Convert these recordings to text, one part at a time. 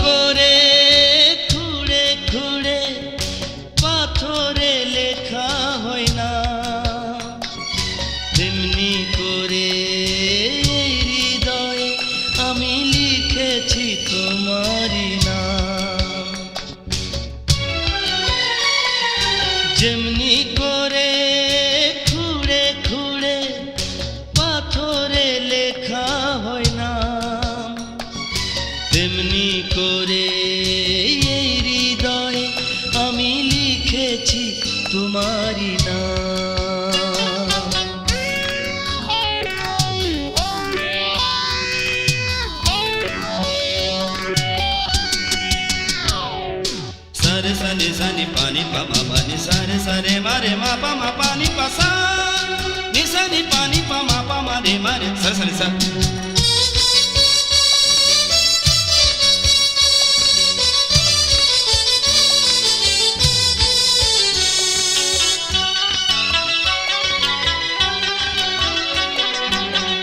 করে খুঁড়ে খুঁড়ে পাথরে লেখা হয় না, তেমনি করে হৃদয়ে আমি লিখেছি তোমারই নাম। যেমনি করে খুঁড়ে খুঁড়ে পাথরে লেখা হয় না, তেমনি করে হৃদয়ে আমি লিখেছি তোমারই নাম। সারে সানি সানি পানি পামা পানি সারে সারে মারে মা পামা পানি পাসা নিসানি পানি পামা পামা রে মারে সারে সারে সা।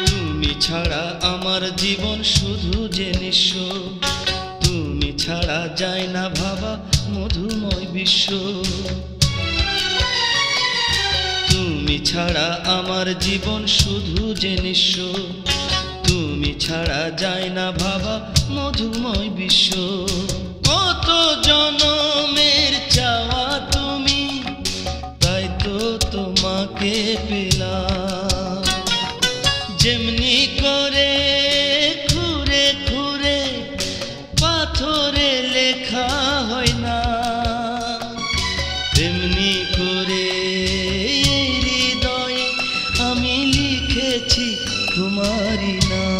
তুমি ছাড়া আমার জীবন শুধু যে নিঃস্ব, তুমি ছাড়া যায় না ভাবা মধুময় বিশ্ব। তুমি ছাড়া আমার জীবন শুধু যে নিঃস্ব, তুমি ছাড়া যায় না ভাবা মধুময় বিশ্ব। কত জনমের চাওয়া তুমি, তাই তো তোমাকে পেলাম। যেমনি করে খুঁড়ে খুঁড়ে পাথরে লেখা হয় না, তেমনি করে হৃদয়ে আমি লিখেছি তোমারই নাম।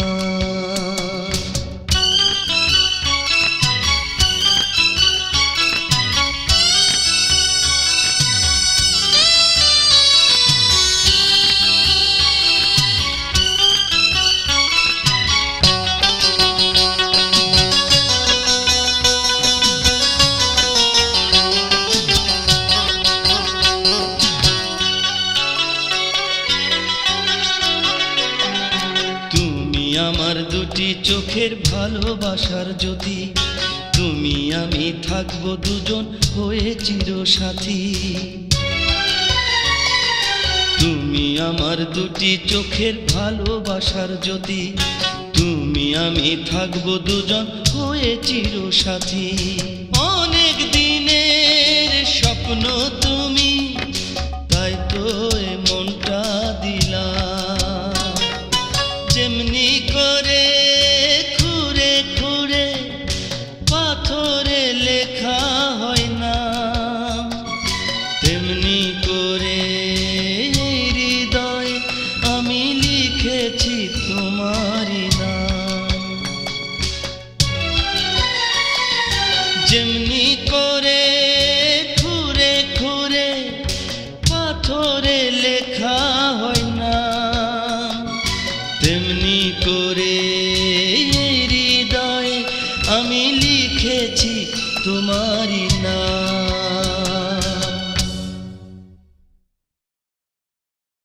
আমার দুটি চোখের ভালোবাসার জ্যোতি, তুমি আমি থাকবো দুজন হয়ে চিরসাথী। তুমি আমার দুটি চোখের ভালোবাসার জ্যোতি, তুমি আমি থাকবো দুজন হয়ে চিরসাথী। অনেক দিনের স্বপ্ন তুমি, তাই তো এ মনটা দিলাম। যেমনি করে খুঁড়ে খুঁড়ে পাথরে লেখা হয় না, তেমনি করে হৃদয়ে আমি লিখেছি তোমারই নাম। যেমনি করে খুঁড়ে খুঁড়ে পাথরে লেখা হয় না, তেমনি করে হৃদয়ে আমি লিখেছি তোমারই নাম।